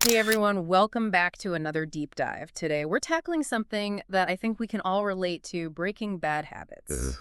Hey everyone, welcome back to another deep dive. Today we're tackling something that I think we can all relate to, breaking bad habits. Ugh,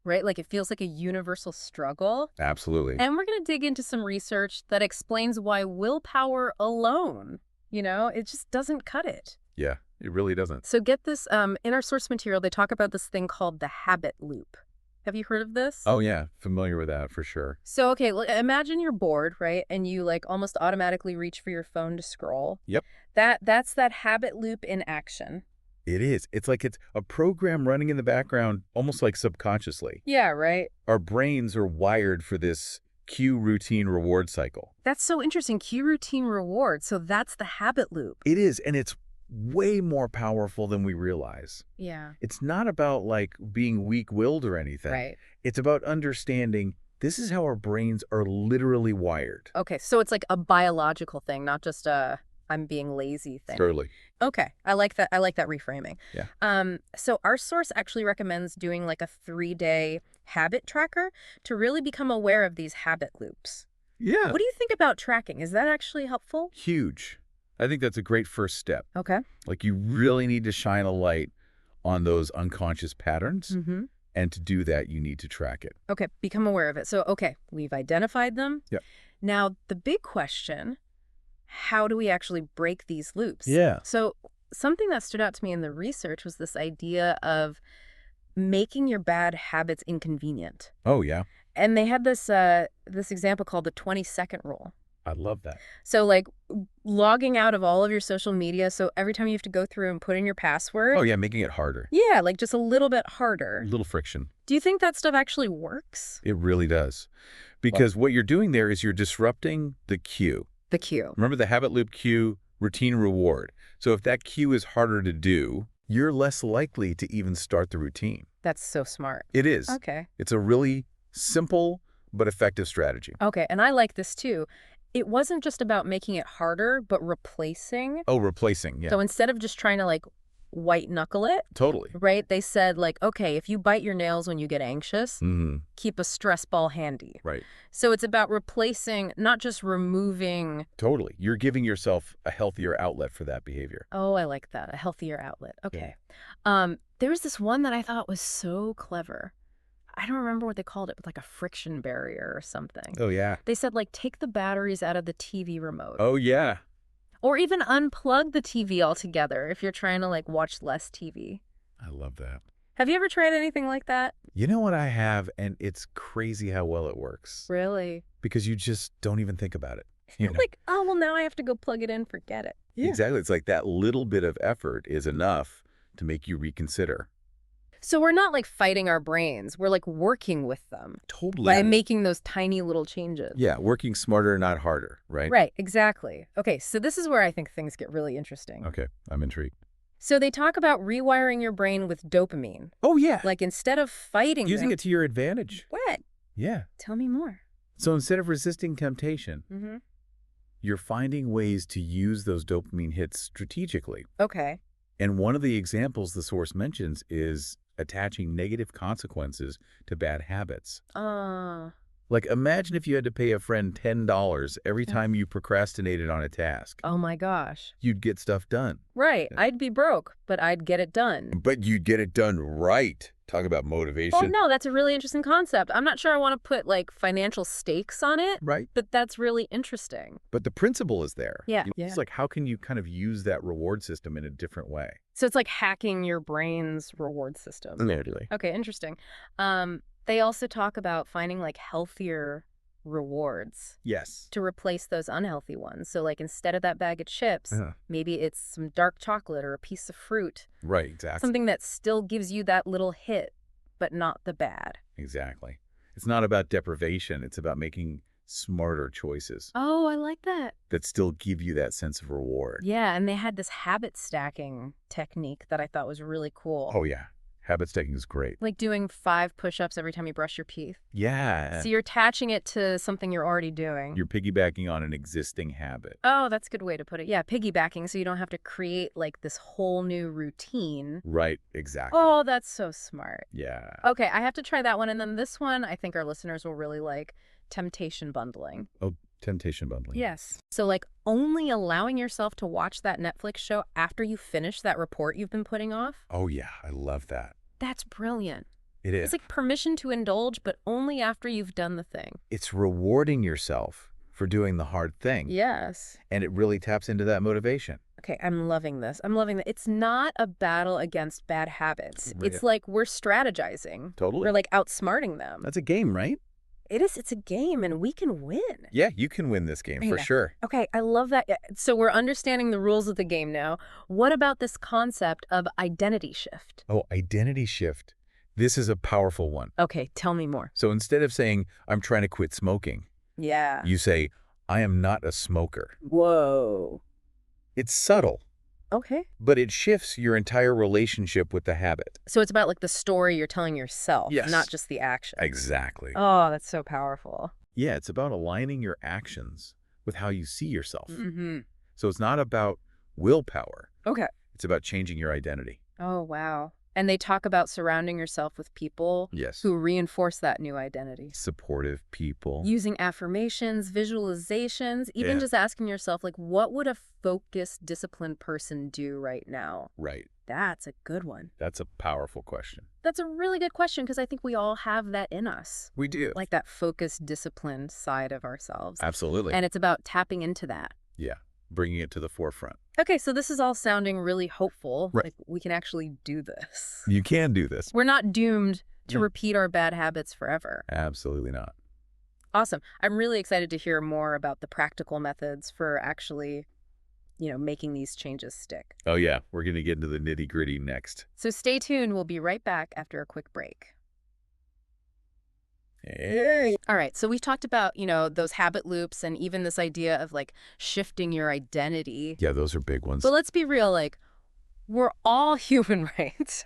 Right? Like it feels like a universal struggle. absolutely. And we're going to dig into some research that explains why willpower alone, it just doesn't cut it. Yeah, it really doesn't. So get this, in our source material, they talk about this thing called the habit loop. Have you heard of this? Oh, yeah, familiar with that for sure. So, okay, imagine you're bored, right? And you like almost automatically reach for your phone to scroll. Yep, That's that habit loop in action. it is. It's like it's a program running in the background, almost like subconsciously. Yeah, right. Our brains are wired for this cue routine reward cycle. That's so interesting. Cue routine reward. So that's the habit loop. It is, and it's way more powerful than we realize. Yeah. It's not about like being weak-willed or anything. Right. It's about understanding this is how our brains are literally wired. Okay, so it's like a biological thing, not just a I'm being lazy thing. Totally. Okay, I like that. I like that reframing. Yeah. So our source actually recommends doing like a 3-day habit tracker to really become aware of these habit loops. Yeah. What do you think about tracking? Is that actually helpful? Huge. I think that's a great first step. Okay. Like you really need to shine a light on those unconscious patterns. Mm-hmm. And to do that, you need to track it. Okay, become aware of it. So, okay, we've identified them. Yep. Now, the big question, how do we actually break these loops? Yeah. So, something that stood out to me in the research was this idea of making your bad habits inconvenient. Oh, yeah. And they had this this example called the 20-second rule. I love that. So, like, logging out of all of your social media, so every time you have to go through and put in your password. Oh, yeah, making it harder. Yeah, like just a little bit A harder. little friction. Do you think that stuff actually works? It really does. Because what you're doing there is you're disrupting the cue. The cue. Remember the habit loop cue, routine reward. So if that cue is harder to do, you're less likely to even start the routine. That's so smart. It is. Okay. It's a really simple but effective strategy. Okay, and I like this too. It wasn't just about making it harder, but replacing. Oh, replacing. Yeah, So instead of just trying to like white knuckle it, totally. right? They said like, okay, if you bite your nails when you get anxious, Mm-hmm. keep a stress ball handy. Right. So it's about replacing, not just removing. Totally. You're giving yourself a healthier outlet for that behavior. Oh, I like that. A healthier outlet. Yeah. Okay. There was this one that I thought was so clever. I don't remember what they called it, but like a friction barrier or something. Oh, yeah. They said like take the batteries out of the TV remote. Oh, yeah. Or even unplug the TV altogether if you're trying to like watch less TV. I love that. Have you ever tried anything like that? You know what I have, and it's crazy how well it works. Really? Because you just don't even think about it. You know? Like, oh, well, now I have to go plug it in, forget it. Exactly. It's like that little bit of effort is enough to make you reconsider. So we're not like fighting our brains. We're like working with them Totally. by making those tiny little changes. Yeah, working smarter, not harder, right? Right, exactly. Okay, so this is where I think things get really interesting. Okay, I'm intrigued. So they talk about rewiring your brain with dopamine. Oh, yeah. Like instead of fighting Using them. it to your advantage. What? Yeah. Tell me more. So instead of resisting temptation, Mm-hmm. you're finding ways to use those dopamine hits strategically. Okay. And one of the examples the source mentions is attaching negative consequences to bad habits. Like imagine if you had to pay a friend $10 every time you procrastinated on a task. Oh my gosh. You'd get stuff done. Right. Yeah. I'd be broke, but I'd get it done. But you'd get it done right. Talk about motivation. Well, no, that's a really interesting concept. I'm not sure I want to put like financial stakes on it, Right. but that's really interesting. But the principle is there. Yeah. You know, It's like how can you kind of use that reward system in a different way? So it's like hacking your brain's reward system. Totally. Okay, interesting. They also talk about finding like healthier rewards Yes. to replace those unhealthy ones. So like instead of that bag of chips, Uh-huh. maybe it's some dark chocolate or a piece of fruit, Right, exactly. something that still gives you that little hit, but not the bad. Exactly. It's not about deprivation. It's about making smarter choices Oh, I like that. that still give you that sense of reward. Yeah, and they had this habit stacking technique that I thought was really cool. Oh, yeah. Habit stacking is great. Like doing 5 push-ups every time you brush your teeth. Yeah. So you're attaching it to something you're already doing. You're piggybacking on an existing habit. Oh, that's a good way to put it. Yeah, piggybacking so you don't have to create like this whole new routine. Right, exactly. Oh, that's so smart. Yeah. Okay, I have to try that one. And then this one, I think our listeners will really like temptation bundling. Temptation bundling. Yes. So, like, only allowing yourself to watch that Netflix show after you finish that report you've been putting off? Oh, yeah. I love that. That's brilliant. It is. It's like permission to indulge, but only after you've done the thing. It's rewarding yourself for doing the hard thing. Yes. And it really taps into that motivation. Okay, I'm loving this. I'm loving that. It's not a battle against bad habits. Right. It's like we're strategizing. Totally. We're like outsmarting them. That's a game, right? It is. It's a game, and we can win. Yeah, you can win this game for Yeah. sure. Okay, I love that. So we're understanding the rules of the game now. What about this concept of identity shift? Oh, identity shift. This is a powerful one. Okay, tell me more. So instead of saying, I'm trying to quit smoking, Yeah. you say, I am not a smoker. Whoa. It's subtle, Okay. but it shifts your entire relationship with the habit. So it's about like the story you're telling yourself, Yes. not just the action. Exactly. Oh, that's so powerful. Yeah, it's about aligning your actions with how you see yourself. Mm-hmm. So it's not about willpower. Okay. It's about changing your identity. Oh, wow. And they talk about surrounding yourself with people Yes. who reinforce that new identity. Supportive people. Using affirmations, visualizations, even Yeah. just asking yourself, like, what would a focused, disciplined person do right now? Right. That's a good one. That's a powerful question. That's a really good question because I think we all have that in us, We do. like that focused, disciplined side of ourselves. Absolutely. And it's about tapping into that. Yeah. Bringing it to the forefront. Okay, so this is all sounding really hopeful. Right. Like we can actually do this. You can do this. We're not doomed to No. repeat our bad habits forever. Absolutely not. Awesome. I'm really excited to hear more about the practical methods for actually, making these changes stick. Oh, yeah. We're going to get into the nitty-gritty next. So stay tuned. We'll be right back after a quick break. Hey. All right. So we've talked about, those habit loops and even this idea of like shifting your identity. Yeah, those are big ones. But let's be real. Like, we're all human, right?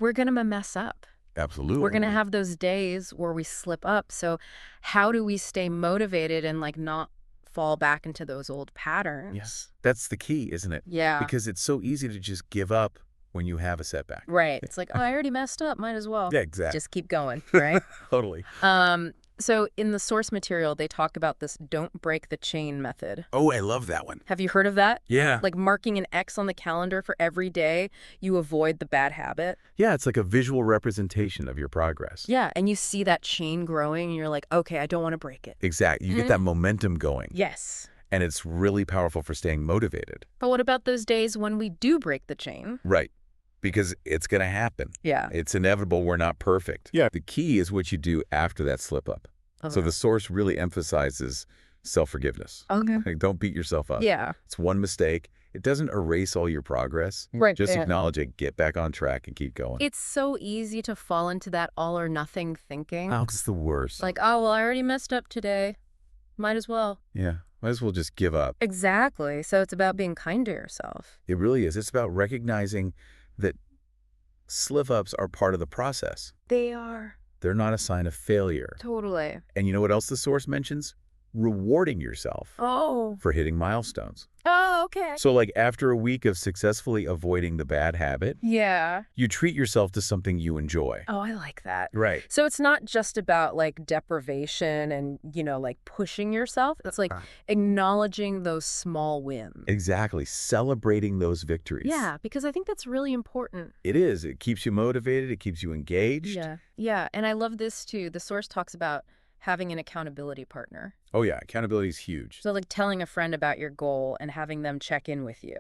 We're going to mess up. Absolutely. We're going to have those days where we slip up. So how do we stay motivated and like not fall back into those old patterns? Yes. That's the key, isn't it? Yeah. Because it's so easy to just give up when you have a setback. Right. It's like, oh, I already messed up. Might as well. Yeah, exactly. Just keep going, right? Totally. So in the source material, they talk about this don't break the chain method. Oh, I love that one. Have you heard of that? Yeah. Like marking an X on the calendar for every day you avoid the bad habit. Yeah, it's like a visual representation of your progress. Yeah. And you see that chain growing and you're like, okay, I don't want to break it. Exactly. You get that momentum going. Yes. And it's really powerful for staying motivated. But what about those days when we do break the chain? Right. Because it's going to happen. Yeah. It's inevitable. We're not perfect. Yeah. The key is what you do after that slip up. So the source really emphasizes self-forgiveness. Okay. Like, don't beat yourself up. Yeah. It's one mistake. It doesn't erase all your progress. Right. Just Yeah. acknowledge it, get back on track, and keep going. It's so easy to fall into that all or nothing thinking. Oh, it's the worst. Like, oh, well, I already messed up today. Might as well. Yeah. Might as well just give up. Exactly. So it's about being kind to yourself. It really is. It's about recognizing that slip-ups are part of the process. They are. They're not a sign of failure. Totally. And you know what else the source mentions? Rewarding yourself Oh. for hitting milestones. Oh, okay. So like after a week of successfully avoiding the bad habit, Yeah. you treat yourself to something you enjoy. Oh, I like that. Right. So it's not just about like deprivation and, like pushing yourself. It's like acknowledging those small wins. Exactly. Celebrating those victories. Yeah, because I think that's really important. It is. It keeps you motivated. It keeps you engaged. Yeah. Yeah. And I love this too. The source talks about having an accountability partner. Oh, yeah. Accountability is huge. So like telling a friend about your goal and having them check in with you.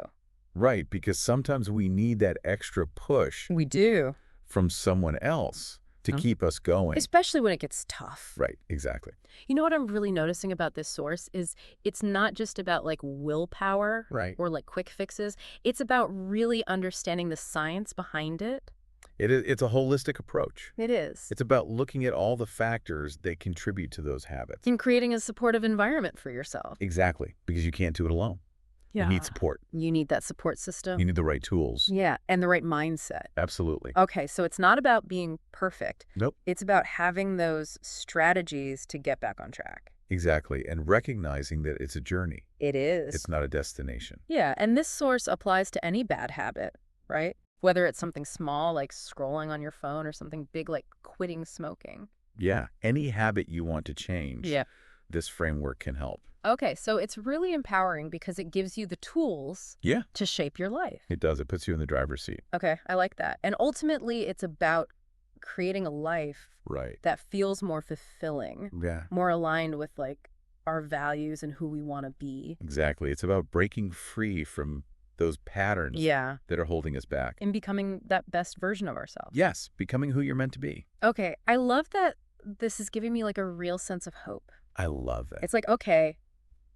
Right. Because sometimes we need that extra push We do. from someone else to keep us going. Especially when it gets tough. Right. Exactly. You know what I'm really noticing about this source is it's not just about like willpower Right. or like quick fixes. It's about really understanding the science behind it. It's a holistic approach. It is. It's about looking at all the factors that contribute to those habits. In creating a supportive environment for yourself. Exactly. Because you can't do it alone. You need support. You need that support system. You need the right tools. Yeah, and the right mindset. Absolutely. Okay, so it's not about being perfect. Nope. It's about having those strategies to get back on track. Exactly. And recognizing that it's a journey. It is. It's not a destination. Yeah, and this source applies to any bad habit, right? Whether it's something small like scrolling on your phone or something big like quitting smoking. Yeah. Any habit you want to change. Yeah. this framework can help. Okay, so it's really empowering because it gives you the tools Yeah, to shape your life. it does. It puts you in the driver's seat. Okay, I like that. And ultimately, it's about creating a life Right. that feels more fulfilling, Yeah, more aligned with like our values and who we want to be. exactly. It's about breaking free from those patterns Yeah, that are holding us back. and becoming that best version of ourselves. Yes, becoming who you're meant to be. Okay, I love that this is giving me like a real sense of hope. I love that. It's like, okay,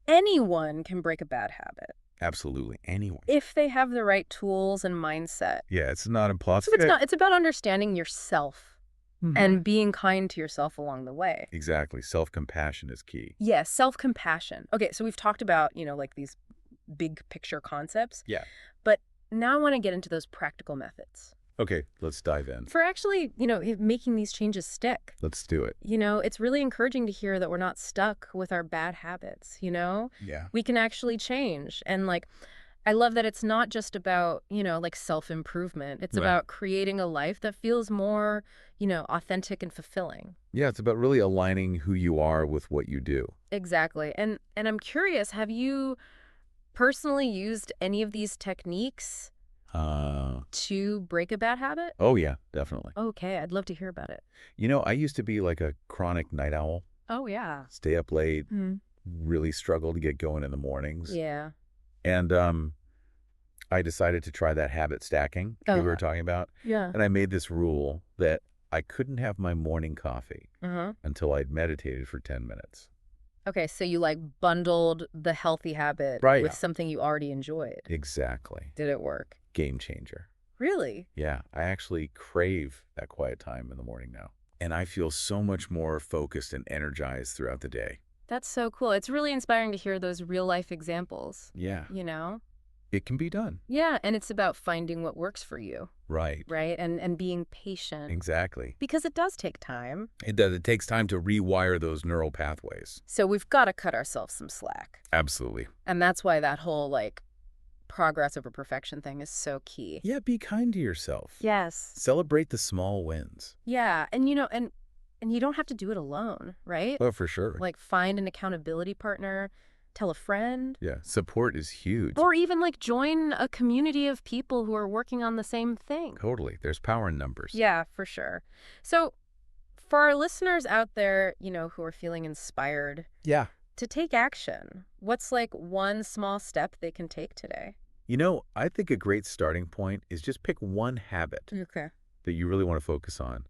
anyone can break a bad habit Absolutely. Anyone. if they have the right tools and mindset. Yeah, it's not So impossible. it's not, it's about understanding yourself Mhm. and being kind to yourself along the way. Exactly. Self-compassion is key. Yes, self-compassion. Okay, so we've talked about, like these big picture concepts. Yeah. But now I want to get into those practical methods Okay, let's dive in. for actually, making these changes stick. Let's do it. It's really encouraging to hear that we're not stuck with our bad habits, Yeah. We can actually change. And like, I love that it's not just about, like self-improvement. It's Right. about creating a life that feels more, authentic and fulfilling. Yeah, it's about really aligning who you are with what you do. Exactly. And I'm curious, have you personally used any of these techniques to break a bad habit? Oh yeah, definitely. Okay, I'd love to hear about it. I used to be like a chronic night owl, Oh, yeah. stay up late, Mm. really struggle to get going in the mornings. Yeah. And I decided to try that habit stacking that we were talking about. Yeah. And I made this rule that I couldn't have my morning coffee Uh-huh. until I'd meditated for 10 minutes. Okay, so you like bundled the healthy habit Right. with something you already enjoyed. Exactly. Did it work? Game changer. Really? Yeah, I actually crave that quiet time in the morning now. And I feel so much more focused and energized throughout the day. That's so cool. It's really inspiring to hear those real life examples, Yeah, you know? it can be done. Yeah, and it's about finding what works for you, Right. right? And being patient. Exactly. Because it does take time. It does. It takes time to rewire those neural pathways. So we've got to cut ourselves some slack. Absolutely. And that's why that whole like progress over perfection thing is so key. Yeah, be kind to yourself. Yes. Celebrate the small wins. Yeah, and and you don't have to do it alone, right? Oh, for sure. Like find an accountability partner, tell a friend, Yeah, support is huge. or even like join a community of people who are working on the same thing. Totally. There's power in numbers. Yeah, for sure. So for our listeners out there, who are feeling inspired Yeah. to take action, what's like one small step they can take today? I think a great starting point is just pick one habit Okay. that you really want to focus on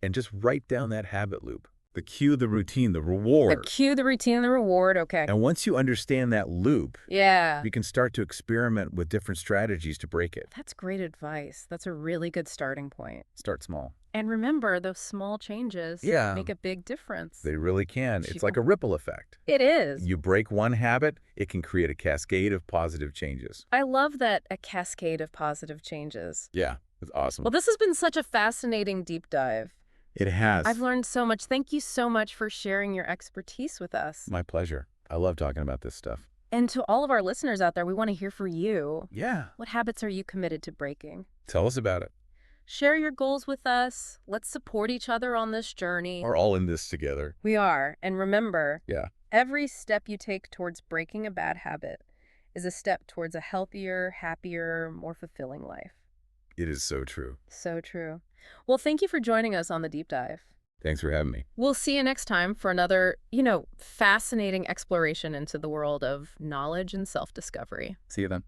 and just write down that habit loop. The cue, the routine, the reward. The cue, the routine, the reward. Okay. And once you understand that loop, Yeah. you can start to experiment with different strategies to break it. That's great advice. That's a really good starting point. Start small. And remember, those small changes Yeah. make a big difference. They really can. It's like a ripple effect. It is. You break one habit, it can create a cascade of positive changes. I love that, a cascade of positive changes. Yeah, it's awesome. Well, this has been such a fascinating deep dive. It has. I've learned so much. Thank you so much for sharing your expertise with us. My pleasure. I love talking about this stuff. And to all of our listeners out there, we want to hear from you. Yeah. What habits are you committed to breaking? Tell us about it. Share your goals with us. Let's support each other on this journey. We're all in this together. We are. And remember, Yeah. every step you take towards breaking a bad habit is a step towards a healthier, happier, more fulfilling life. It is so true. So true. Well, thank you for joining us on the deep dive. Thanks for having me. We'll see you next time for another, fascinating exploration into the world of knowledge and self-discovery. See you then.